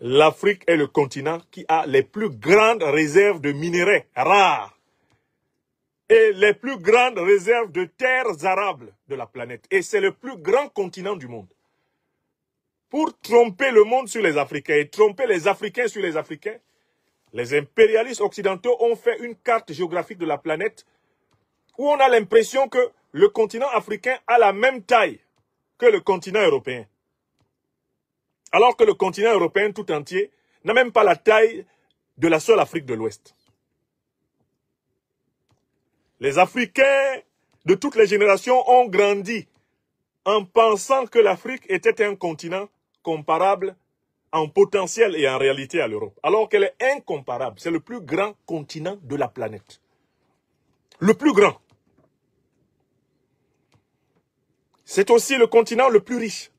l'Afrique est le continent qui a les plus grandes réserves de minerais rares et les plus grandes réserves de terres arables de la planète. Et c'est le plus grand continent du monde. Pour tromper le monde sur les Africains et tromper les Africains sur les Africains, les impérialistes occidentaux ont fait une carte géographique de la planète où on a l'impression que le continent africain a la même taille que le continent européen. Alors que le continent européen tout entier n'a même pas la taille de la seule Afrique de l'Ouest. Les Africains de toutes les générations ont grandi en pensant que l'Afrique était un continent comparable en potentiel et en réalité à l'Europe. Alors qu'elle est incomparable. C'est le plus grand continent de la planète. Le plus grand. C'est aussi le continent le plus riche.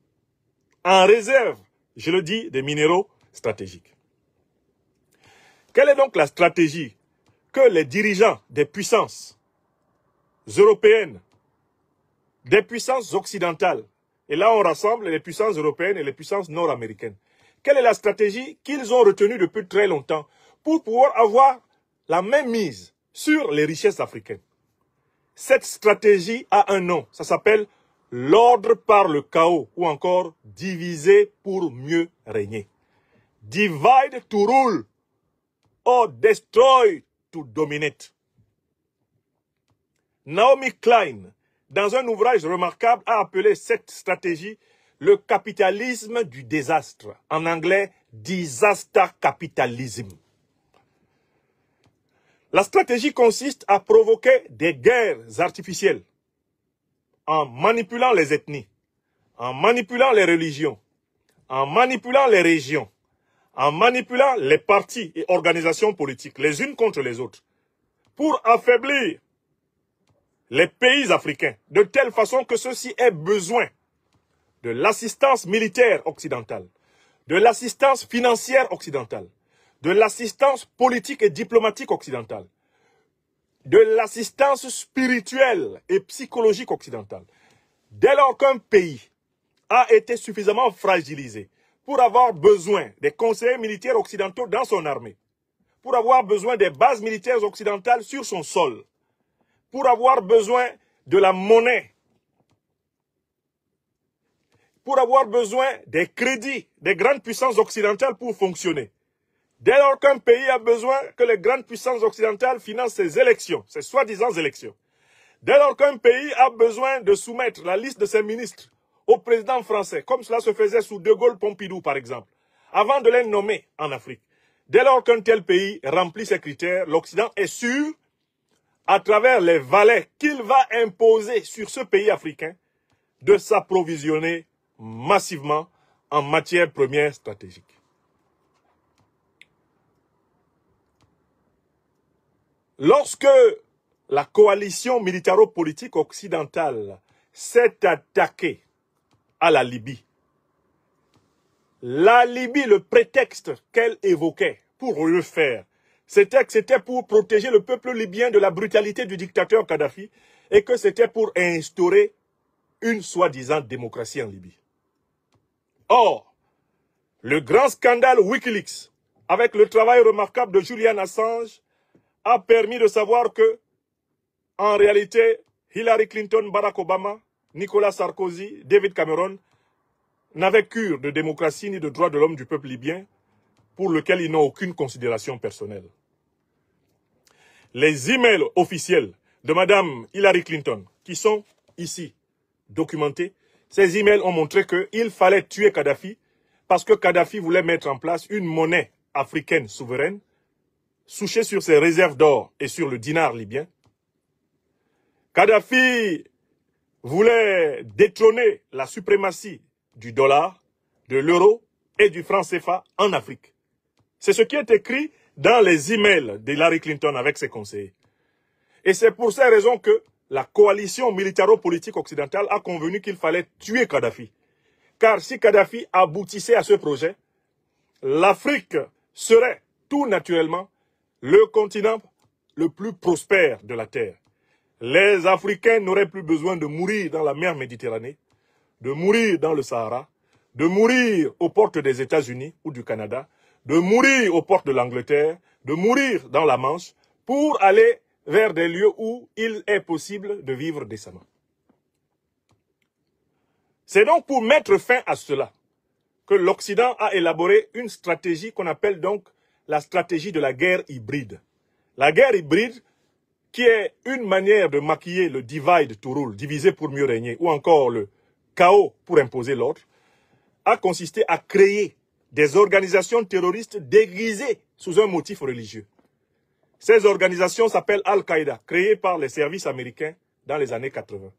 En réserve, je le dis, des minéraux stratégiques. Quelle est donc la stratégie que les dirigeants des puissances européennes, des puissances occidentales, et là on rassemble les puissances européennes et les puissances nord-américaines, quelle est la stratégie qu'ils ont retenue depuis très longtemps pour pouvoir avoir la même mise sur les richesses africaines? Cette stratégie a un nom, ça s'appelle l'ordre par le chaos, ou encore diviser pour mieux régner. Divide to rule, or destroy to dominate. Naomi Klein, dans un ouvrage remarquable, a appelé cette stratégie le capitalisme du désastre. En anglais, disaster capitalism. La stratégie consiste à provoquer des guerres artificielles en manipulant les ethnies, en manipulant les religions, en manipulant les régions, en manipulant les partis et organisations politiques les unes contre les autres, pour affaiblir les pays africains de telle façon que ceux-ci aient besoin de l'assistance militaire occidentale, de l'assistance financière occidentale, de l'assistance politique et diplomatique occidentale, de l'assistance spirituelle et psychologique occidentale. Dès lors qu'un pays a été suffisamment fragilisé pour avoir besoin des conseillers militaires occidentaux dans son armée, pour avoir besoin des bases militaires occidentales sur son sol, pour avoir besoin de la monnaie, pour avoir besoin des crédits des grandes puissances occidentales pour fonctionner. Dès lors qu'un pays a besoin que les grandes puissances occidentales financent ses élections, ses soi-disant élections, dès lors qu'un pays a besoin de soumettre la liste de ses ministres au président français, comme cela se faisait sous De Gaulle Pompidou par exemple, avant de les nommer en Afrique, dès lors qu'un tel pays remplit ces critères, l'Occident est sûr, à travers les valets qu'il va imposer sur ce pays africain, de s'approvisionner massivement en matières premières stratégiques. Lorsque la coalition militaro-politique occidentale s'est attaquée à la Libye, le prétexte qu'elle évoquait pour le faire, c'était que c'était pour protéger le peuple libyen de la brutalité du dictateur Kadhafi et que c'était pour instaurer une soi-disant démocratie en Libye. Or, le grand scandale Wikileaks, avec le travail remarquable de Julian Assange, a permis de savoir que, en réalité, Hillary Clinton, Barack Obama, Nicolas Sarkozy, David Cameron n'avaient cure de démocratie ni de droits de l'homme du peuple libyen, pour lequel ils n'ont aucune considération personnelle. Les emails officiels de Madame Hillary Clinton, qui sont ici documentés, ces emails ont montré qu'il fallait tuer Kadhafi parce que Kadhafi voulait mettre en place une monnaie africaine souveraine, souchée sur ses réserves d'or et sur le dinar libyen. Kadhafi voulait détrôner la suprématie du dollar, de l'euro et du franc CFA en Afrique. C'est ce qui est écrit dans les emails d'Hillary Clinton avec ses conseillers. Et c'est pour ces raisons que la coalition militaro-politique occidentale a convenu qu'il fallait tuer Kadhafi. Car si Kadhafi aboutissait à ce projet, l'Afrique serait tout naturellement le continent le plus prospère de la Terre. Les Africains n'auraient plus besoin de mourir dans la mer Méditerranée, de mourir dans le Sahara, de mourir aux portes des États-Unis ou du Canada, de mourir aux portes de l'Angleterre, de mourir dans la Manche, pour aller vers des lieux où il est possible de vivre décemment. C'est donc pour mettre fin à cela que l'Occident a élaboré une stratégie qu'on appelle donc la stratégie de la guerre hybride. La guerre hybride, qui est une manière de maquiller le divide to rule, diviser pour mieux régner, ou encore le chaos pour imposer l'ordre, a consisté à créer des organisations terroristes déguisées sous un motif religieux. Ces organisations s'appellent Al-Qaïda, créées par les services américains dans les années 80.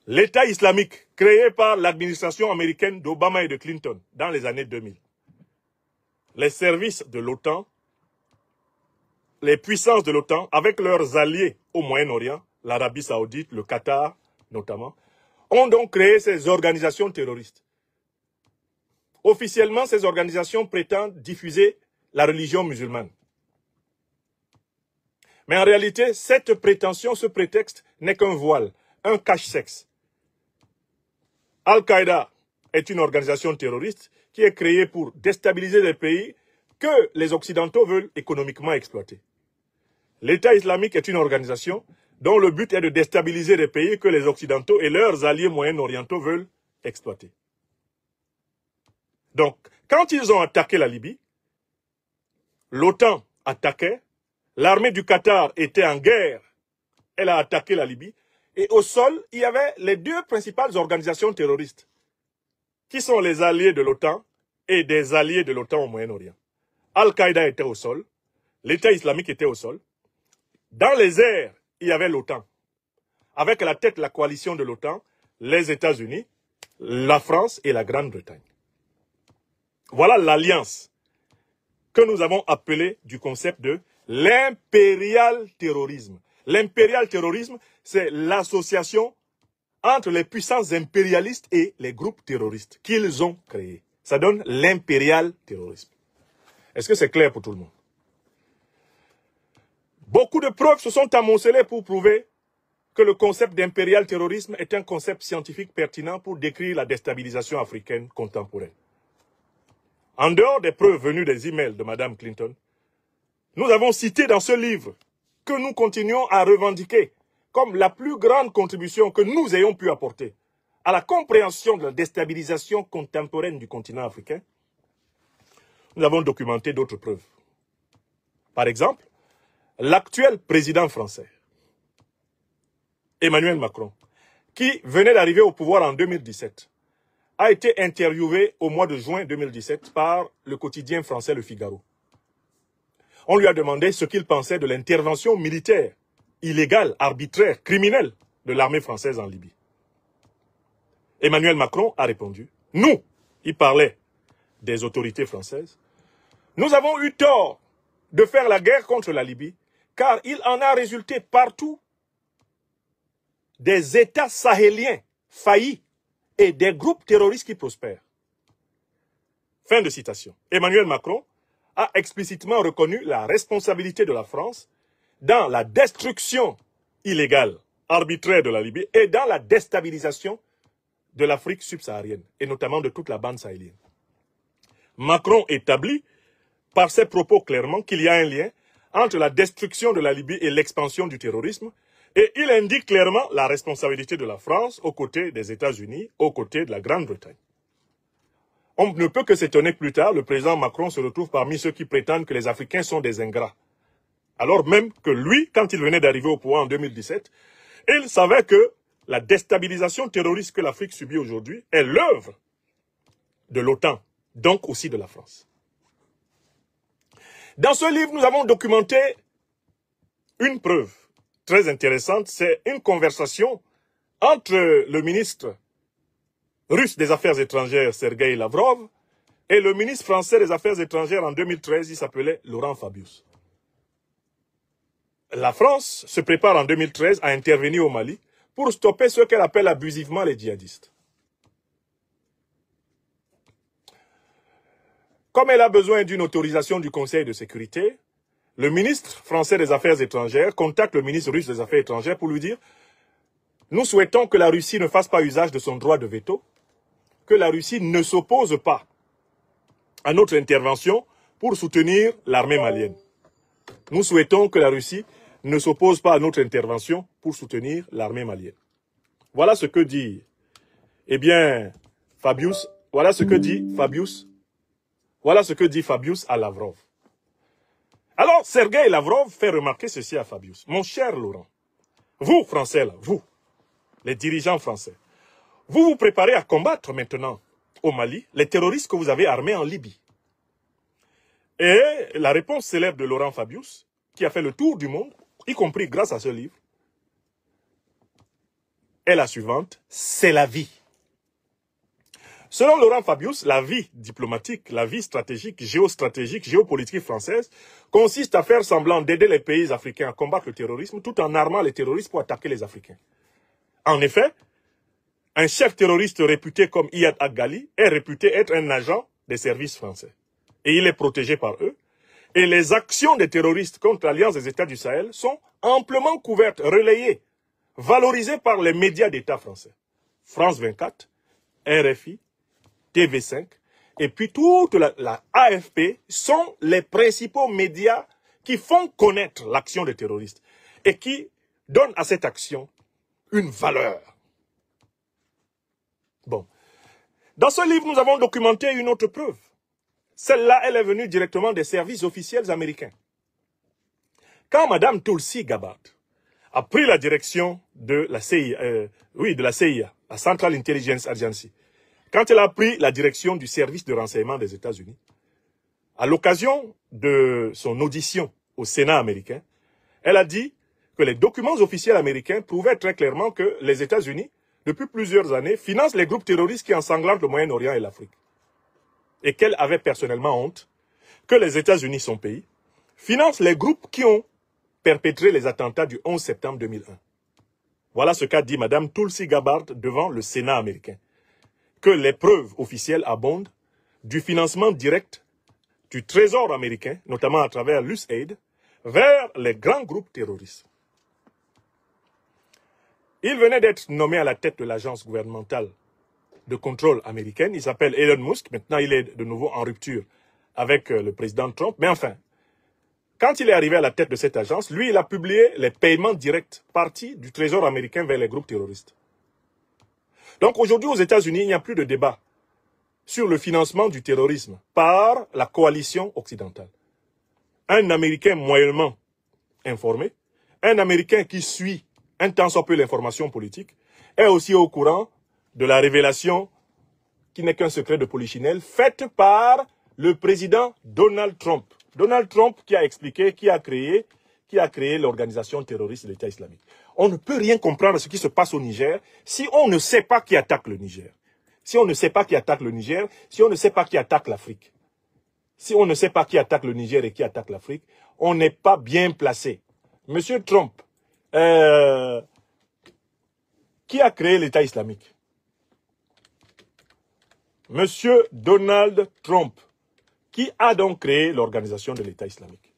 L'État islamique, créé par l'administration américaine d'Obama et de Clinton dans les années 2000. Les services de l'OTAN, les puissances de l'OTAN, avec leurs alliés au Moyen-Orient, l'Arabie Saoudite, le Qatar notamment, ont donc créé ces organisations terroristes. Officiellement, ces organisations prétendent diffuser la religion musulmane. Mais en réalité, cette prétention, ce prétexte n'est qu'un voile, un cache-sexe. Al-Qaïda est une organisation terroriste qui est créée pour déstabiliser les pays que les Occidentaux veulent économiquement exploiter. L'État islamique est une organisation dont le but est de déstabiliser les pays que les Occidentaux et leurs alliés moyen-orientaux veulent exploiter. Donc, quand ils ont attaqué la Libye, l'OTAN attaquait, l'armée du Qatar était en guerre, elle a attaqué la Libye, et au sol, il y avait les deux principales organisations terroristes, qui sont les alliés de l'OTAN et des alliés de l'OTAN au Moyen-Orient. Al-Qaïda était au sol, l'État islamique était au sol. Dans les airs, il y avait l'OTAN. Avec à la tête de la coalition de l'OTAN, les États-Unis, la France et la Grande-Bretagne. Voilà l'alliance que nous avons appelée du concept de l'impérial terrorisme. L'impérial terrorisme, c'est l'association entre les puissances impérialistes et les groupes terroristes qu'ils ont créés. Ça donne l'impérial terrorisme. Est-ce que c'est clair pour tout le monde? Beaucoup de preuves se sont amoncelées pour prouver que le concept d'impérial terrorisme est un concept scientifique pertinent pour décrire la déstabilisation africaine contemporaine. En dehors des preuves venues des emails de Mme Clinton, nous avons cité dans ce livre que nous continuons à revendiquer comme la plus grande contribution que nous ayons pu apporter à la compréhension de la déstabilisation contemporaine du continent africain. Nous avons documenté d'autres preuves. Par exemple, l'actuel président français, Emmanuel Macron, qui venait d'arriver au pouvoir en 2017, a été interviewé au mois de juin 2017 par le quotidien français Le Figaro. On lui a demandé ce qu'il pensait de l'intervention militaire, illégale, arbitraire, criminelle de l'armée française en Libye. Emmanuel Macron a répondu, nous, il parlait des autorités françaises, nous avons eu tort de faire la guerre contre la Libye, car il en a résulté partout des États sahéliens faillis et des groupes terroristes qui prospèrent. Fin de citation. Emmanuel Macron a explicitement reconnu la responsabilité de la France dans la destruction illégale, arbitraire de la Libye et dans la déstabilisation de l'Afrique subsaharienne et notamment de toute la bande sahélienne. Macron établit par ses propos clairement qu'il y a un lien entre la destruction de la Libye et l'expansion du terrorisme. Et il indique clairement la responsabilité de la France aux côtés des États-Unis, aux côtés de la Grande-Bretagne. On ne peut que s'étonner que plus tard, le président Macron se retrouve parmi ceux qui prétendent que les Africains sont des ingrats. Alors même que lui, quand il venait d'arriver au pouvoir en 2017, il savait que la déstabilisation terroriste que l'Afrique subit aujourd'hui est l'œuvre de l'OTAN, donc aussi de la France. Dans ce livre, nous avons documenté une preuve très intéressante, c'est une conversation entre le ministre russe des Affaires étrangères, Sergueï Lavrov, et le ministre français des Affaires étrangères en 2013, il s'appelait Laurent Fabius. La France se prépare en 2013 à intervenir au Mali pour stopper ce qu'elle appelle abusivement les djihadistes. Comme elle a besoin d'une autorisation du Conseil de sécurité, le ministre français des Affaires étrangères contacte le ministre russe des Affaires étrangères pour lui dire « Nous souhaitons que la Russie ne fasse pas usage de son droit de veto que la Russie ne s'oppose pas à notre intervention pour soutenir l'armée malienne. Nous souhaitons que la Russie ne s'oppose pas à notre intervention pour soutenir l'armée malienne. Voilà ce que dit, eh bien, Fabius, voilà ce que dit Fabius à Lavrov. Alors, Sergueï Lavrov fait remarquer ceci à Fabius. Mon cher Laurent, vous, Français, là, vous, les dirigeants français, vous vous préparez à combattre maintenant au Mali les terroristes que vous avez armés en Libye. Et la réponse célèbre de Laurent Fabius, qui a fait le tour du monde, y compris grâce à ce livre, est la suivante: c'est la vie. Selon Laurent Fabius, la vie diplomatique, la vie stratégique, géostratégique, géopolitique française consiste à faire semblant d'aider les pays africains à combattre le terrorisme tout en armant les terroristes pour attaquer les Africains. En effet, un chef terroriste réputé comme Iyad Aghali est réputé être un agent des services français. Et il est protégé par eux. Et les actions des terroristes contre l'Alliance des États du Sahel sont amplement couvertes, relayées, valorisées par les médias d'État français. France 24, RFI, TV5, et puis toute la AFP sont les principaux médias qui font connaître l'action des terroristes et qui donnent à cette action une valeur. Bon. Dans ce livre, nous avons documenté une autre preuve. Celle-là, elle est venue directement des services officiels américains. Quand Mme Tulsi Gabbard a pris la direction de la CIA, la Central Intelligence Agency, quand elle a pris la direction du service de renseignement des États-Unis, à l'occasion de son audition au Sénat américain, elle a dit que les documents officiels américains prouvaient très clairement que les États-Unis, depuis plusieurs années, financent les groupes terroristes qui ensanglantent le Moyen-Orient et l'Afrique. Et qu'elle avait personnellement honte que les États-Unis, son pays, financent les groupes qui ont perpétré les attentats du 11 septembre 2001. Voilà ce qu'a dit Mme Tulsi Gabbard devant le Sénat américain. Que les preuves officielles abondent du financement direct du Trésor américain, notamment à travers l'USAID, vers les grands groupes terroristes. Il venait d'être nommé à la tête de l'agence gouvernementale de contrôle américaine. Il s'appelle Elon Musk. Maintenant, il est de nouveau en rupture avec le président Trump. Mais enfin, quand il est arrivé à la tête de cette agence, lui, il a publié les paiements directs partis du Trésor américain vers les groupes terroristes. Donc aujourd'hui, aux États-Unis, il n'y a plus de débat sur le financement du terrorisme par la coalition occidentale. Un Américain moyennement informé, un Américain qui suit un tant soit peu l'information politique, est aussi au courant de la révélation, qui n'est qu'un secret de polichinelle, faite par le président Donald Trump. Donald Trump qui a expliqué, qui a créé l'organisation terroriste de l'État islamique. On ne peut rien comprendre de ce qui se passe au Niger si on ne sait pas qui attaque le Niger. Si on ne sait pas qui attaque le Niger, si on ne sait pas qui attaque l'Afrique. Si on ne sait pas qui attaque le Niger et qui attaque l'Afrique, on n'est pas bien placé. Monsieur Trump, qui a créé l'État islamique? Monsieur Donald Trump, qui a donc créé l'organisation de l'État islamique?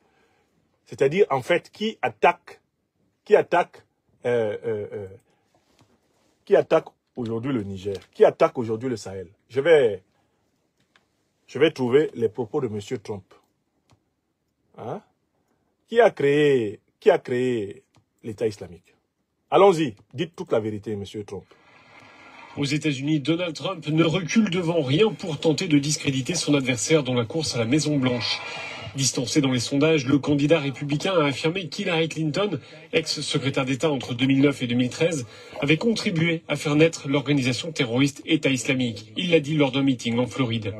C'est-à-dire, en fait, qui attaque aujourd'hui le Niger? Qui attaque aujourd'hui le Sahel? Je vais trouver les propos de monsieur Trump. Hein? Qui a créé l'État islamique? Allons-y, dites toute la vérité, monsieur Trump. Aux États-Unis, Donald Trump ne recule devant rien pour tenter de discréditer son adversaire dans la course à la Maison-Blanche. Distancé dans les sondages, le candidat républicain a affirmé qu'Hillary Clinton, ex-secrétaire d'État entre 2009 et 2013, avait contribué à faire naître l'organisation terroriste État islamique. Il l'a dit lors d'un meeting en Floride.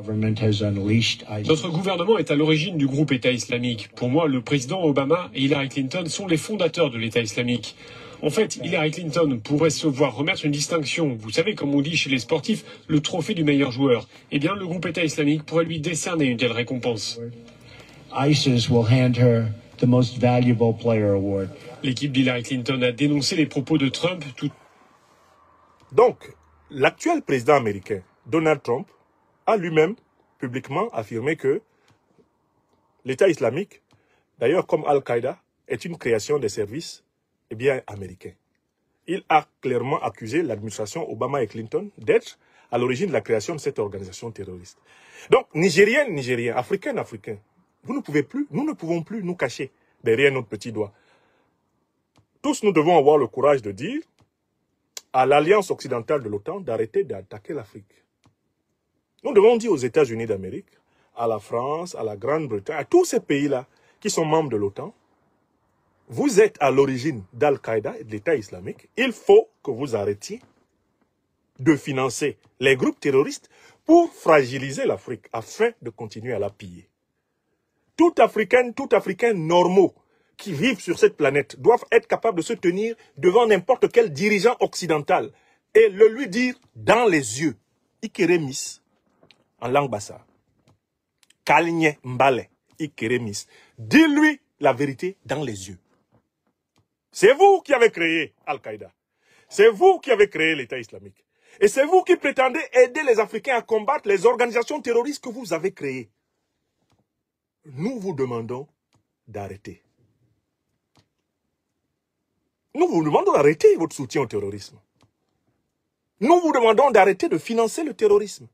Notre gouvernement est à l'origine du groupe État islamique. Pour moi, le président Obama et Hillary Clinton sont les fondateurs de l'État islamique. En fait, Hillary Clinton pourrait se voir remettre une distinction. Vous savez, comme on dit chez les sportifs, le trophée du meilleur joueur. Eh bien, le groupe État islamique pourrait lui décerner une telle récompense. ISIS will hand her the most valuable player award. L'équipe d'Hillary Clinton a dénoncé les propos de Trump. Donc, l'actuel président américain, Donald Trump, a lui-même publiquement affirmé que l'État islamique, d'ailleurs comme Al-Qaïda, est une création des services américains. Il a clairement accusé l'administration Obama et Clinton d'être à l'origine de la création de cette organisation terroriste. Donc, Nigériennes, Nigériens, Africaines, Africains, vous ne pouvez plus, nous ne pouvons plus nous cacher derrière notre petit doigt. Tous nous devons avoir le courage de dire à l'Alliance occidentale de l'OTAN d'arrêter d'attaquer l'Afrique. Nous devons dire aux États-Unis d'Amérique, à la France, à la Grande-Bretagne, à tous ces pays-là qui sont membres de l'OTAN, vous êtes à l'origine d'Al-Qaïda et de l'État islamique. Il faut que vous arrêtiez de financer les groupes terroristes pour fragiliser l'Afrique afin de continuer à la piller. Tout Africain normaux qui vivent sur cette planète doivent être capables de se tenir devant n'importe quel dirigeant occidental et le lui dire dans les yeux, Ikeremis, en langue bassa, Kaligne Mbale, Ikeremis, dis-lui la vérité dans les yeux. C'est vous qui avez créé Al-Qaïda. C'est vous qui avez créé l'État islamique. Et c'est vous qui prétendez aider les Africains à combattre les organisations terroristes que vous avez créées. Nous vous demandons d'arrêter. Nous vous demandons d'arrêter votre soutien au terrorisme. Nous vous demandons d'arrêter de financer le terrorisme.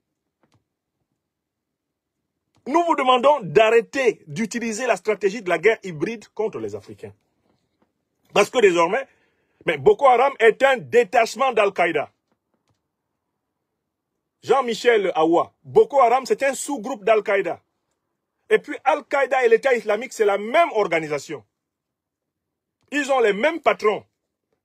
Nous vous demandons d'arrêter d'utiliser la stratégie de la guerre hybride contre les Africains. Parce que désormais, Boko Haram est un détachement d'Al-Qaïda. Jean-Michel Aoua, Boko Haram c'est un sous-groupe d'Al-Qaïda. Et puis Al-Qaïda et l'État islamique c'est la même organisation. Ils ont les mêmes patrons.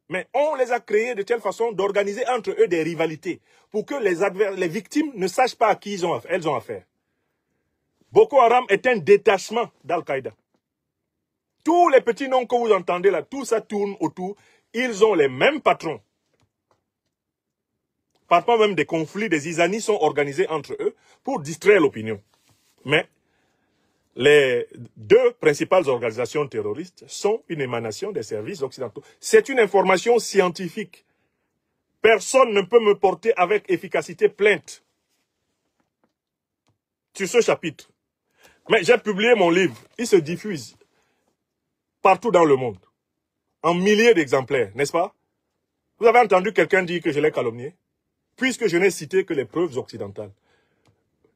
Mais on les a créés de telle façon d'organiser entre eux des rivalités pour que les victimes ne sachent pas à qui elles ont affaire. Boko Haram est un détachement d'Al-Qaïda. Tous les petits noms que vous entendez là, tout ça tourne autour. Ils ont les mêmes patrons. Parfois même des conflits, des isanies sont organisés entre eux pour distraire l'opinion. Mais les deux principales organisations terroristes sont une émanation des services occidentaux. C'est une information scientifique. Personne ne peut me porter avec efficacité plainte sur ce chapitre. Mais j'ai publié mon livre. Il se diffuse partout dans le monde. En milliers d'exemplaires, n'est-ce pas? Vous avez entendu quelqu'un dire que je l'ai calomnié? Puisque je n'ai cité que les preuves occidentales.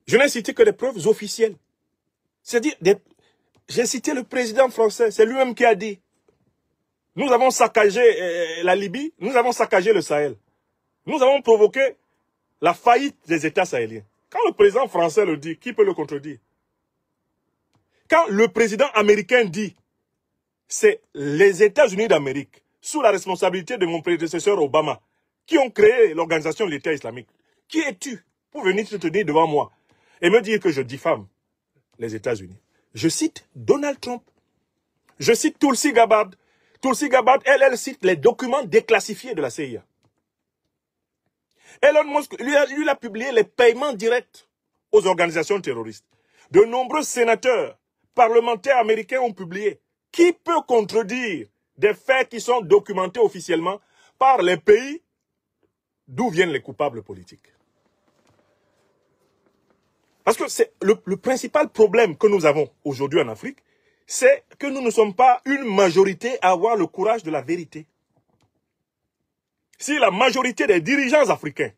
Je n'ai cité que les preuves officielles. C'est-à-dire, j'ai cité le président français, c'est lui-même qui a dit. Nous avons saccagé la Libye, nous avons saccagé le Sahel. Nous avons provoqué la faillite des États sahéliens. Quand le président français le dit, qui peut le contredire? Quand le président américain dit, c'est les États-Unis d'Amérique, sous la responsabilité de mon prédécesseur Obama, qui ont créé l'organisation de l'État islamique. Qui es-tu pour venir te tenir devant moi et me dire que je diffame les États-Unis? Je cite Donald Trump. Je cite Tulsi Gabbard. Tulsi Gabbard, elle cite les documents déclassifiés de la CIA. Elon Musk, lui a publié les paiements directs aux organisations terroristes. De nombreux sénateurs, parlementaires américains ont publié. Qui peut contredire des faits qui sont documentés officiellement par les pays d'où viennent les coupables politiques? Parce que c'est le principal problème que nous avons aujourd'hui en Afrique, c'est que nous ne sommes pas une majorité à avoir le courage de la vérité. Si la majorité des dirigeants africains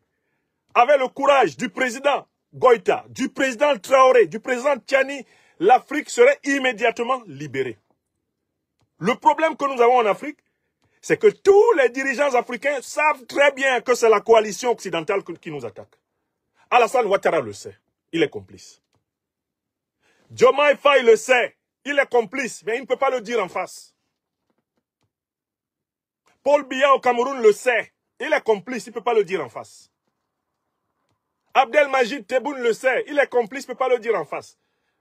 avaient le courage du président Goïta, du président Traoré, du président Tiani, l'Afrique serait immédiatement libérée. Le problème que nous avons en Afrique, c'est que tous les dirigeants africains savent très bien que c'est la coalition occidentale qui nous attaque. Alassane Ouattara le sait, il est complice. Diomaye Faye le sait, il est complice, mais il ne peut pas le dire en face. Paul Biya au Cameroun le sait, il est complice, il ne peut pas le dire en face. Abdelmajid Tebboune le sait, il est complice, il ne peut pas le dire en face.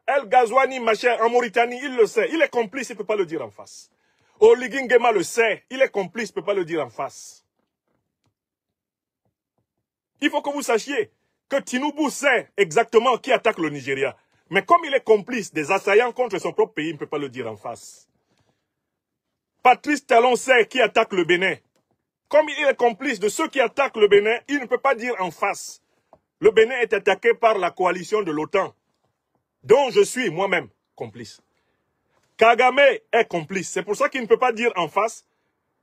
El Ghazouani Macher en Mauritanie, il le sait, il est complice, il ne peut pas le dire en face. Oligui Nguema le sait, il est complice, il ne peut pas le dire en face. Il faut que vous sachiez que Tinubu sait exactement qui attaque le Nigeria. Mais comme il est complice des assaillants contre son propre pays, il ne peut pas le dire en face. Patrice Talon sait qui attaque le Bénin. Comme il est complice de ceux qui attaquent le Bénin, il ne peut pas dire en face. Le Bénin est attaqué par la coalition de l'OTAN, dont je suis moi-même complice. Kagame est complice. C'est pour ça qu'il ne peut pas dire en face,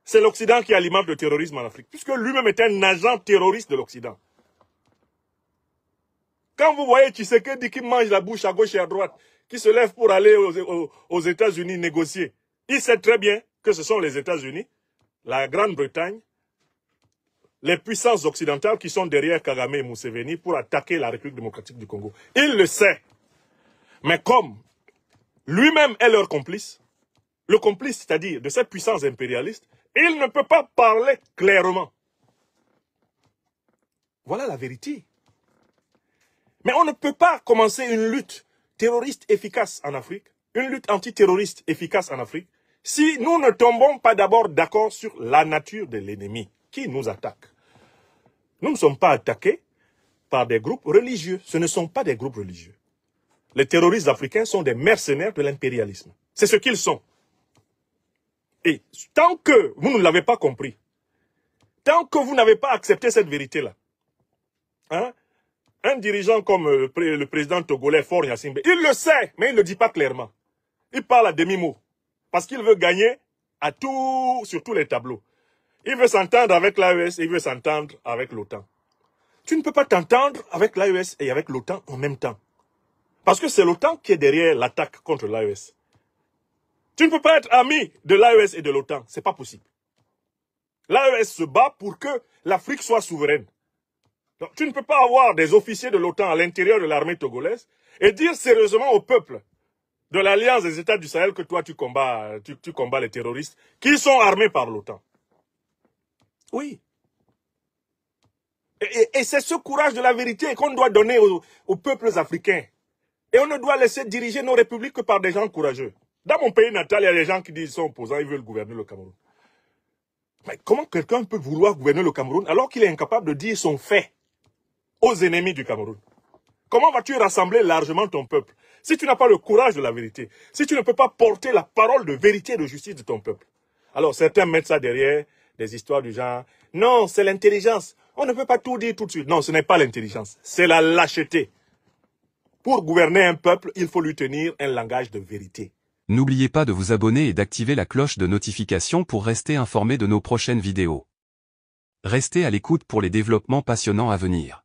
c'est l'Occident qui alimente le terrorisme en Afrique, puisque lui-même est un agent terroriste de l'Occident. Quand vous voyez Tshisekedi qui mange la bouche à gauche et à droite, qui se lève pour aller aux États-Unis négocier, il sait très bien que ce sont les États-Unis, la Grande-Bretagne, les puissances occidentales qui sont derrière Kagame et Museveni pour attaquer la République démocratique du Congo. Il le sait. Mais comme lui-même est leur complice, le complice, c'est-à-dire de cette puissance impérialiste, il ne peut pas parler clairement. Voilà la vérité. Mais on ne peut pas commencer une lutte terroriste efficace en Afrique, une lutte antiterroriste efficace en Afrique, si nous ne tombons pas d'abord d'accord sur la nature de l'ennemi qui nous attaque. Nous ne sommes pas attaqués par des groupes religieux. Ce ne sont pas des groupes religieux. Les terroristes africains sont des mercenaires de l'impérialisme. C'est ce qu'ils sont. Et tant que vous ne l'avez pas compris, tant que vous n'avez pas accepté cette vérité-là, hein, un dirigeant comme le président togolais Faure Gnassingbé, il le sait, mais il ne le dit pas clairement. Il parle à demi-mot. Parce qu'il veut gagner sur tous les tableaux. Il veut s'entendre avec l'AES et il veut s'entendre avec l'OTAN. Tu ne peux pas t'entendre avec l'AES et avec l'OTAN en même temps. Parce que c'est l'OTAN qui est derrière l'attaque contre l'AES. Tu ne peux pas être ami de l'AES et de l'OTAN. C'est pas possible. L'AES se bat pour que l'Afrique soit souveraine. Donc, tu ne peux pas avoir des officiers de l'OTAN à l'intérieur de l'armée togolaise et dire sérieusement au peuple de l'Alliance des États du Sahel que toi tu combats les terroristes qui sont armés par l'OTAN. Oui. Et c'est ce courage de la vérité qu'on doit donner aux peuples africains. Et on ne doit laisser diriger nos républiques que par des gens courageux. Dans mon pays natal, il y a des gens qui disent qu'ils sont opposants, ils veulent gouverner le Cameroun. Mais comment quelqu'un peut vouloir gouverner le Cameroun alors qu'il est incapable de dire son fait aux ennemis du Cameroun? Comment vas-tu rassembler largement ton peuple si tu n'as pas le courage de la vérité? Si tu ne peux pas porter la parole de vérité et de justice de ton peuple? Alors certains mettent ça derrière des histoires du genre « Non, c'est l'intelligence. On ne peut pas tout dire tout de suite. » Non, ce n'est pas l'intelligence. C'est la lâcheté. Pour gouverner un peuple, il faut lui tenir un langage de vérité. N'oubliez pas de vous abonner et d'activer la cloche de notification pour rester informé de nos prochaines vidéos. Restez à l'écoute pour les développements passionnants à venir.